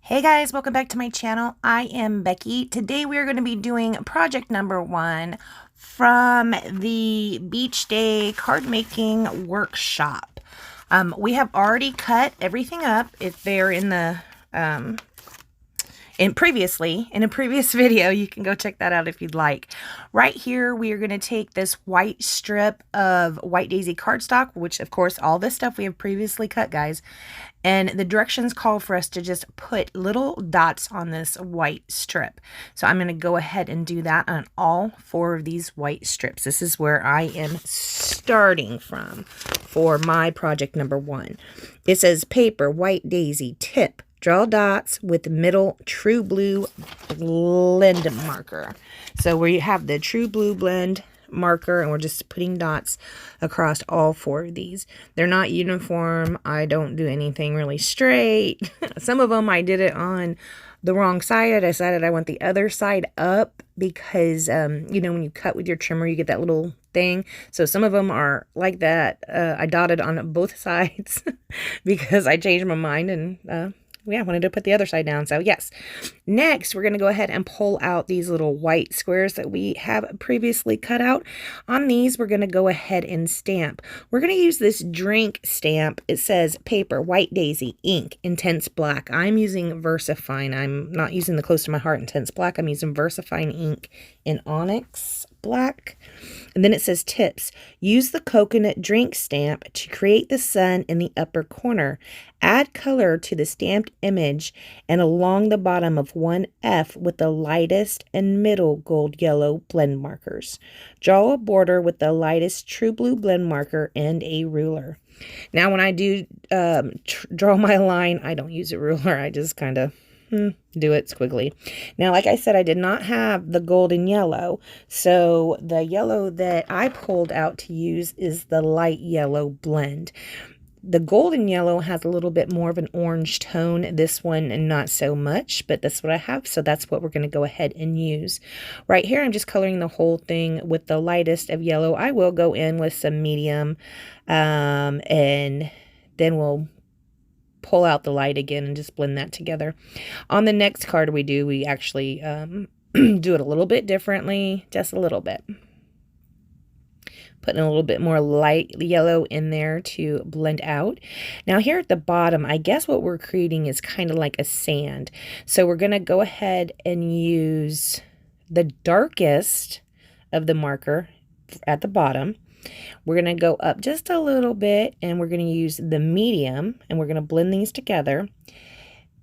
Hey guys, welcome back to my channel. I am Becky. Today we are going to be doing project number 1 from the Beach Day card making workshop. We have already cut everything up. If they're in the in a previous video, you can go check that out if you'd like. Right here, we are going to take this white strip of White Daisy cardstock, which of course all this stuff we have previously cut, guys. And the directions call for us to just put little dots on this white strip. So I'm going to go ahead and do that on all 4 of these white strips. This is where I am starting from for my project number 1. It says paper, White Daisy, tip. Draw dots with middle True Blue blend marker. So where you have the True Blue blend marker, and we're just putting dots across all 4 of these. They're not uniform. I don't do anything really straight. Some of them I did it on the wrong side. I decided I want the other side up because you know, when you cut with your trimmer, you get that little thing. So some of them are like that. I dotted on both sides because I changed my mind and yeah, I wanted to put the other side down. So yes. Next, we're going to go ahead and pull out these little white squares that we have previously cut out. On these, we're going to go ahead and stamp. We're going to use this drink stamp. It says paper, White Daisy, ink, intense black. I'm using VersaFine. I'm not using the Close to My Heart intense black. I'm using VersaFine ink in Onyx black. And then it says tips. Use the coconut drink stamp to create the sun in the upper corner. Add color to the stamped image and along the bottom of 1F with the lightest and middle gold yellow blend markers. Draw a border with the lightest True Blue blend marker and a ruler. Now when I do draw my line, I don't use a ruler. I just kind of do it squiggly. Now, like I said, I did not have the golden yellow, so the yellow that I pulled out to use is the light yellow blend. The golden yellow has a little bit more of an orange tone. This one, not so much, but that's what I have, so that's what we're going to go ahead and use. Right here, I'm just coloring the whole thing with the lightest of yellow. I will go in with some medium, and then we'll pull out the light again and just blend that together. On the next card we actually do it a little bit differently, just a little bit. Putting a little bit more light yellow in there to blend out. Now here at the bottom, I guess what we're creating is kind of like a sand. So we're going to go ahead and use the darkest of the marker at the bottom. We're going to go up just a little bit and we're going to use the medium and we're going to blend these together.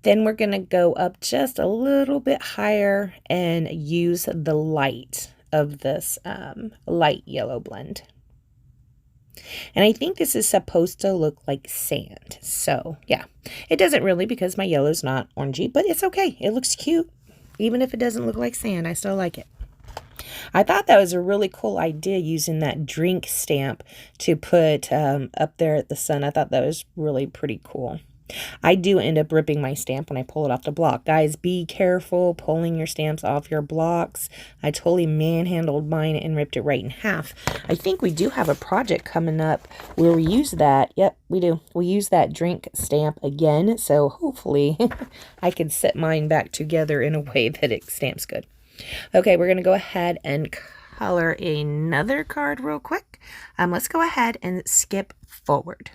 Then we're going to go up just a little bit higher and use the light of this light yellow blend. And I think this is supposed to look like sand. So yeah, it doesn't really because my yellow's not orangey, but it's okay. It looks cute. Even if it doesn't look like sand, I still like it. I thought that was a really cool idea using that drink stamp to put up there at the sun. I thought that was really pretty cool. I do end up ripping my stamp when I pull it off the block. Guys, be careful pulling your stamps off your blocks. I totally manhandled mine and ripped it right in half. I think we do have a project coming up where we use that. Yep, we do. We use that drink stamp again. So hopefully I can set mine back together in a way that it stamps good. Okay, we're going to go ahead and color another card real quick. Let's go ahead and skip forward.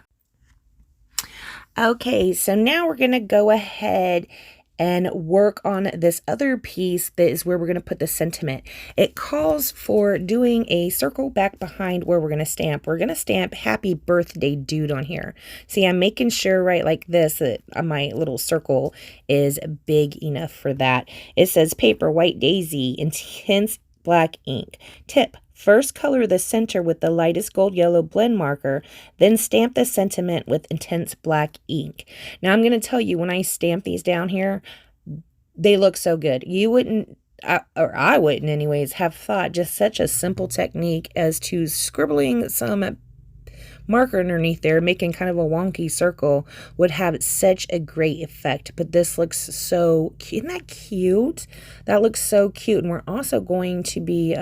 Okay, so now we're going to go ahead and work on this other piece that is where we're going to put the sentiment. It calls for doing a circle back behind where we're going to stamp. We're going to stamp Happy Birthday Dude on here. See, I'm making sure right like this that my little circle is big enough for that. It says paper, White Daisy, intense black ink. Tip. First color the center with the lightest gold yellow blend marker, then stamp the sentiment with intense black ink. Now I'm going to tell you, when I stamp these down here, they look so good. You wouldn't, or I wouldn't anyways, have thought just such a simple technique as to scribbling some marker underneath there, making kind of a wonky circle, would have such a great effect. But this looks so cute. Isn't that cute? That looks so cute. And we're also going to be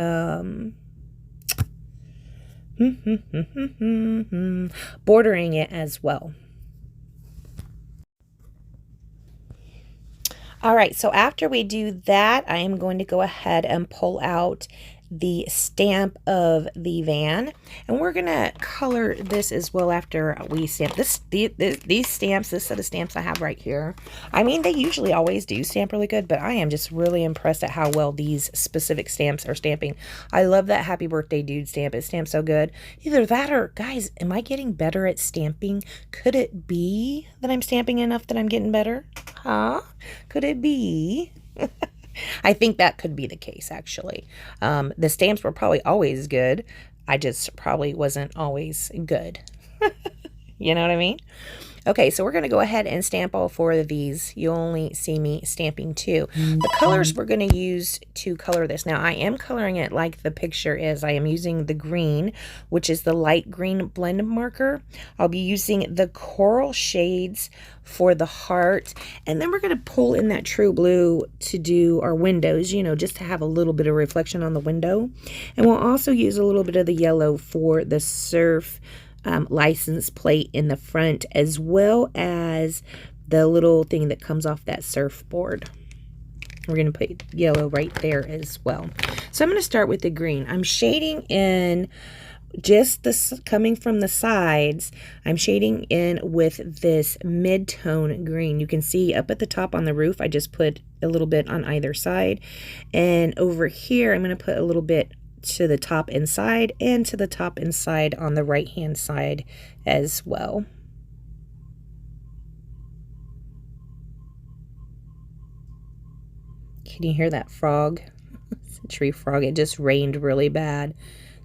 bordering it as well. All right, so after we do that, I am going to go ahead and pull out the stamp of the van, and we're gonna color this as well after we stamp this. These stamps, this set of stamps I have right here, I mean, they usually always do stamp really good, but I am just really impressed at how well these specific stamps are stamping. I love that happy birthday dude stamp. It stamps so good. Either that or, guys, am I getting better at stamping? Could it be that I'm stamping enough that I'm getting better? Huh? Could it be? I think that could be the case, actually. The stamps were probably always good. I just probably wasn't always good. You know what I mean? Okay, so we're going to go ahead and stamp all 4 of these. You'll only see me stamping 2. The colors we're going to use to color this. Now, I am coloring it like the picture is. I am using the green, which is the light green blend marker. I'll be using the coral shades for the heart. And then we're going to pull in that true blue to do our windows, you know, just to have a little bit of reflection on the window. And we'll also use a little bit of the yellow for the surf license plate in the front, as well as the little thing that comes off that surfboard. We're going to put yellow right there as well. So I'm going to start with the green. I'm shading in just this coming from the sides. I'm shading in with this mid-tone green. You can see up at the top on the roof, I just put a little bit on either side. And over here, I'm going to put a little bit to the top inside and to the top inside on the right hand side as well. Can you hear that frog? It's a tree frog. It just rained really bad,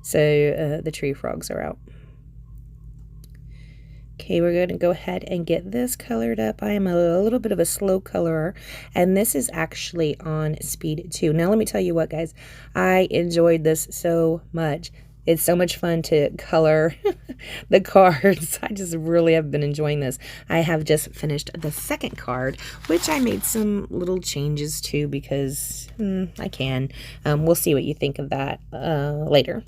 so the tree frogs are out. Okay, we're going to go ahead and get this colored up. I am a little bit of a slow colorer, and this is actually on speed 2. Now, let me tell you what, guys. I enjoyed this so much. It's so much fun to color the cards. I just really have been enjoying this. I have just finished the second card, which I made some little changes to because I can. We'll see what you think of that later.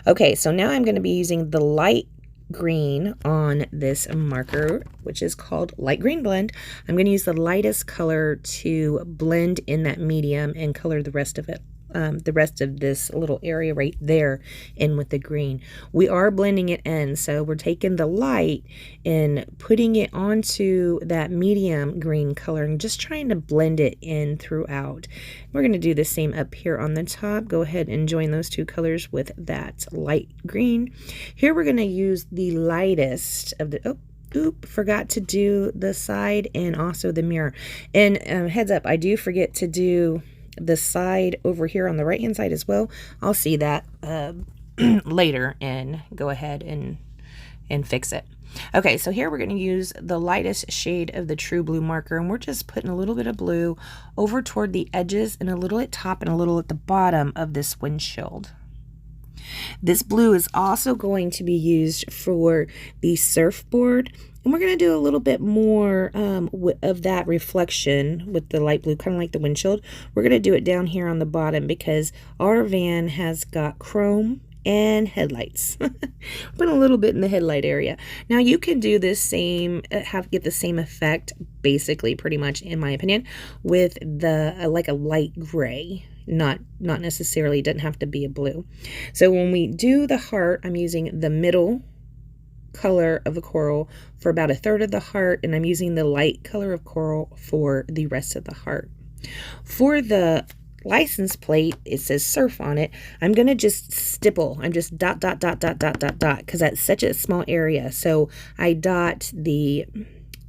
Okay, so now I'm going to be using the light green on this marker, which is called light green blend. I'm going to use the lightest color to blend in that medium and color the rest of it, the rest of this little area right there in with the green. We are blending it in, so we're taking the light and putting it onto that medium green color and just trying to blend it in throughout. We're going to do the same up here on the top. Go ahead and join those 2 colors with that light green. Here we're going to use the lightest of the forgot to do the side and also the mirror. And heads up, I do forget to do the side over here on the right hand side as well. I'll see that later and go ahead and fix it. Okay, so here we're going to use the lightest shade of the true blue marker, and we're just putting a little bit of blue over toward the edges and a little at top and a little at the bottom of this windshield. This blue is also going to be used for the surfboard, and we're going to do a little bit more of that reflection with the light blue, kind of like the windshield. We're going to do it down here on the bottom because our van has got chrome and headlights. Put a little bit in the headlight area. Now you can do this same, get the same effect, basically, pretty much, in my opinion, with the like a light gray. Not necessarily, doesn't have to be a blue. So when we do the heart, I'm using the middle color of the coral for about 1/3 of the heart, and I'm using the light color of coral for the rest of the heart. For the license plate, it says surf on it. I'm going to just stipple. I'm just dot, dot, dot, dot, dot, dot, dot, because that's such a small area. So I dot the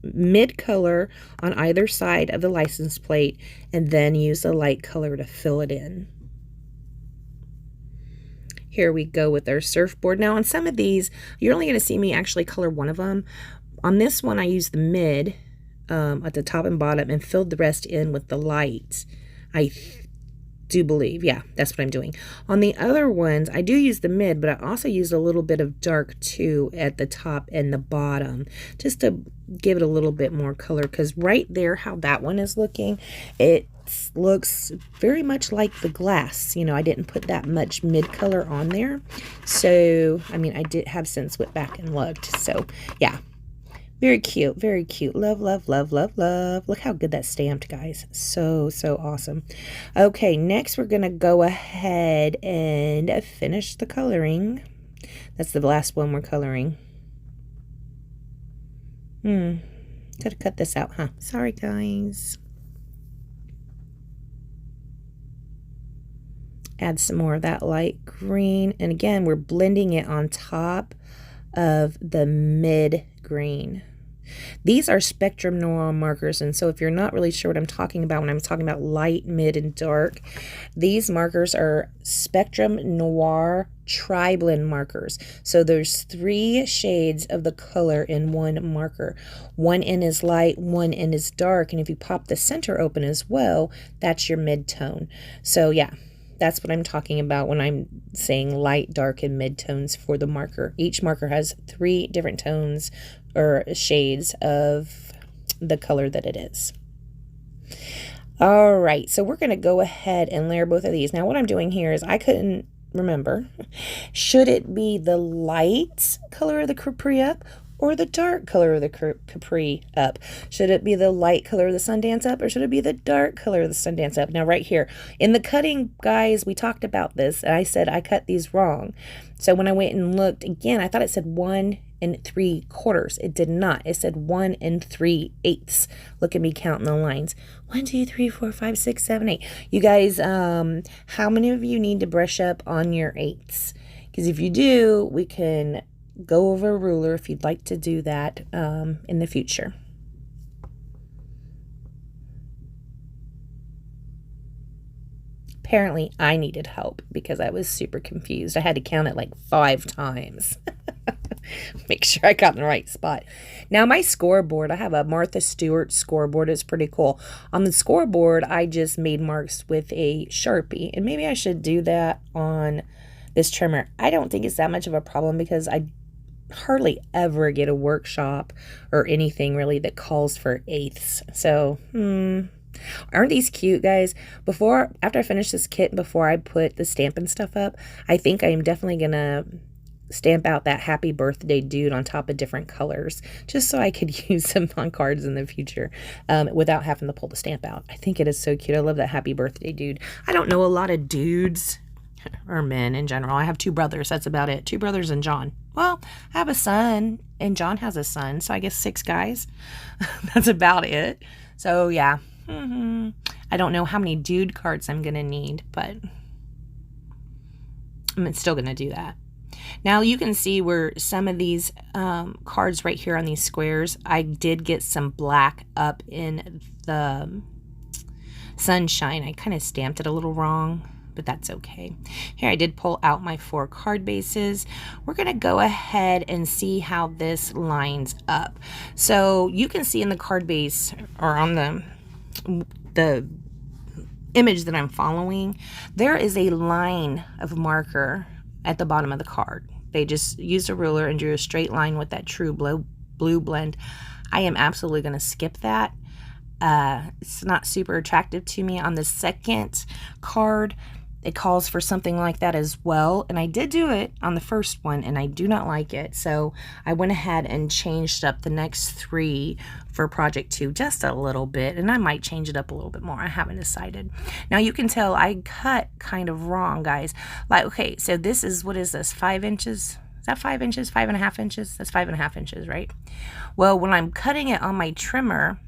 mid color on either side of the license plate and then use the light color to fill it in. Here we go with our surfboard. Now on some of these, you're only going to see me actually color one of them. On this one, I used the mid at the top and bottom and filled the rest in with the light. I do believe, yeah, that's what I'm doing. On the other ones, I do use the mid, but I also use a little bit of dark too at the top and the bottom, just to give it a little bit more color, because right there, how that one is looking, it looks very much like the glass. You know, I didn't put that much mid color on there. So, I mean, I did have since went back and looked. So, yeah. Very cute, very cute. Love, love, love, love, love. Look how good that's stamped, guys. So, so awesome. Okay, next we're going to go ahead and finish the coloring. That's the last one we're coloring. Gotta cut this out, huh? Sorry, guys. Add some more of that light green. And again, we're blending it on top of the mid green. These are Spectrum Noir markers, and so if you're not really sure what I'm talking about when I'm talking about light, mid, and dark, these markers are Spectrum Noir Tri-Blend markers. So there's 3 shades of the color in one marker. One end is light, one end is dark, and if you pop the center open as well, that's your mid-tone. So yeah, that's what I'm talking about when I'm saying light, dark, and mid-tones for the marker. Each marker has 3 different tones or shades of the color that it is. All right, so we're going to go ahead and layer both of these. Now what I'm doing here is I couldn't remember, should it be the light color of the Capri Up or the dark color of the Capri Up? Should it be the light color of the Sundance Up, or should it be the dark color of the Sundance Up? Now right here in the cutting, guys, we talked about this, and I said I cut these wrong. So when I went and looked again, I thought it said 1 3/4. It did not. It said 1 3/8. Look at me counting the lines. 1, 2, 3, 4, 5, 6, 7, 8. You guys, how many of you need to brush up on your 8s? Because if you do, we can go over a ruler if you'd like to do that in the future. Apparently, I needed help because I was super confused. I had to count it like 5 times. Make sure I got in the right spot. Now, my scoreboard, I have a Martha Stewart scoreboard. It's pretty cool. On the scoreboard, I just made marks with a Sharpie, and maybe I should do that on this trimmer. I don't think it's that much of a problem because I hardly ever get a workshop or anything really that calls for 1/8. So, aren't these cute, guys? After I finish this kit, before I put the stamping stuff up, I think I am definitely gonna stamp out that happy birthday dude on top of different colors, just so I could use them on cards in the future without having to pull the stamp out. I think it is so cute. I love that happy birthday dude. I don't know a lot of dudes or men in general. I have 2 brothers. That's about it. 2 brothers and John. Well, I have a son and John has a son, so I guess 6 guys. That's about it. So yeah. I don't know how many dude cards I'm gonna need, but I'm still gonna do that. Now you can see where some of these cards right here on these squares, I did get some black up in the sunshine. I kind of stamped it a little wrong, but that's okay. Here I did pull out my 4 card bases. We're going to go ahead and see how this lines up. So you can see in the card base, or on the image that I'm following, there is a line of marker at the bottom of the card. They just used a ruler and drew a straight line with that true blue blend. I am absolutely going to skip that. It's not super attractive to me. On the second card, it calls for something like that as well, and I did do it on the first one and I do not like it, so I went ahead and changed up the next 3 for project 2 just a little bit, and I might change it up a little bit more. I haven't decided. Now you can tell I cut kind of wrong, guys. Like, okay, so this is, what is this, 5 inches? Is that 5 inches? 5.5 inches? That's 5.5 inches, right? Well, when I'm cutting it on my trimmer,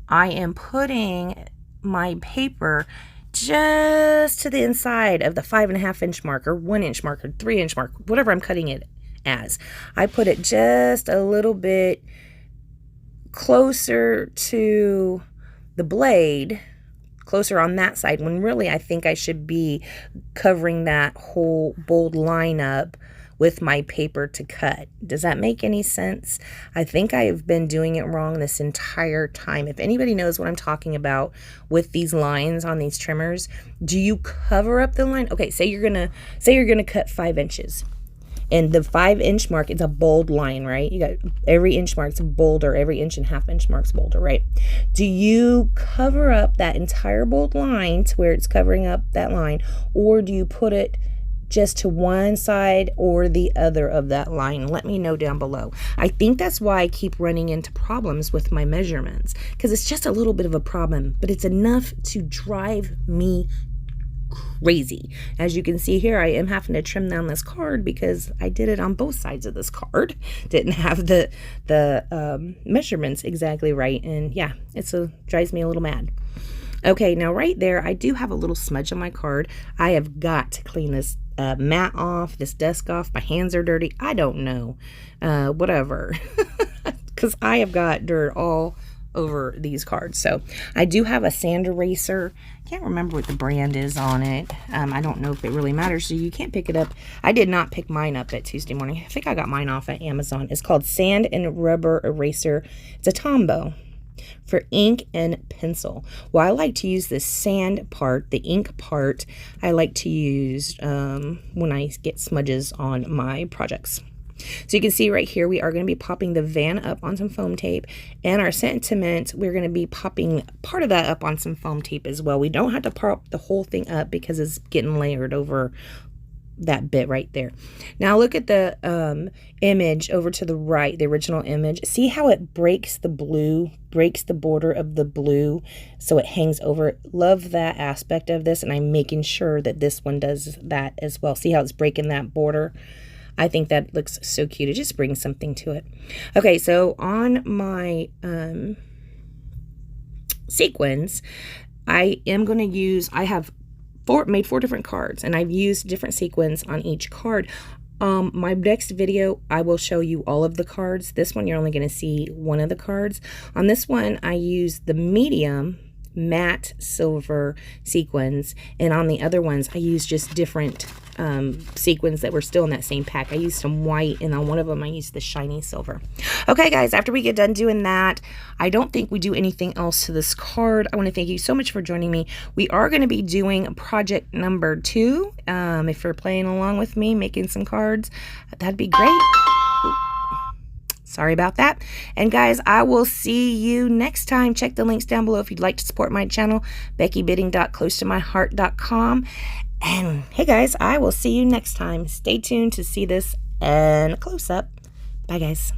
I am putting my paper just to the inside of the 5.5 inch marker, 1 inch marker, 3 inch marker, whatever I'm cutting it as. I put it just a little bit closer to the blade, closer on that side, when really I think I should be covering that whole bold line up with my paper to cut. Does that make any sense? I think I have been doing it wrong this entire time. If anybody knows what I'm talking about with these lines on these trimmers, do you cover up the line? Okay, say you're gonna cut 5 inches. And the 5 inch mark is a bold line, right? You got every inch mark's bolder, every 1.5 inch mark's bolder, right? Do you cover up that entire bold line to where it's covering up that line, or do you put it just to one side or the other of that line? Let me know down below. I think that's why I keep running into problems with my measurements, because it's just a little bit of a problem, but it's enough to drive me crazy. As you can see here, I am having to trim down this card because I did it on both sides of this card. Didn't have the measurements exactly right, and yeah, drives me a little mad. Okay, now right there, I do have a little smudge on my card. I have got to clean this mat off, this desk off. My hands are dirty. I don't know, whatever, because I have got dirt all over these cards. So I do have a sand eraser. Can't remember what the brand is on it. I don't know if it really matters, so you can't pick it up. I did not pick mine up at Tuesday morning. I think I got mine off at Amazon. It's called Sand and Rubber Eraser. It's a Tombow for ink and pencil. Well, I like to use the sand part. The ink part I like to use when I get smudges on my projects. So you can see right here, we are going to be popping the van up on some foam tape, and our sentiment, we're going to be popping part of that up on some foam tape as well. We don't have to pop the whole thing up because it's getting layered over that bit right there. Now look at the image over to the right, the original image. See how it breaks the blue, breaks the border of the blue so it hangs over. Love that aspect of this, and I'm making sure that this one does that as well. See how it's breaking that border? I think that looks so cute. It just brings something to it. Okay, so on my sequins, I am going to use, I have made 4 different cards, and I've used different sequins on each card. My next video, I will show you all of the cards. This one, you're only going to see one of the cards. On this one, I use the medium matte silver sequins, and on the other ones I used just different sequins that were still in that same pack. I used some white, and on one of them I used the shiny silver. Okay guys, after we get done doing that, I don't think we do anything else to this card. I want to thank you so much for joining me. We are going to be doing project number 2. If you're playing along with me making some cards, that'd be great. Sorry about that. And guys, I will see you next time. Check the links down below if you'd like to support my channel, beckybidding.closetomyheart.com. And hey guys, I will see you next time. Stay tuned to see this and close up. Bye guys.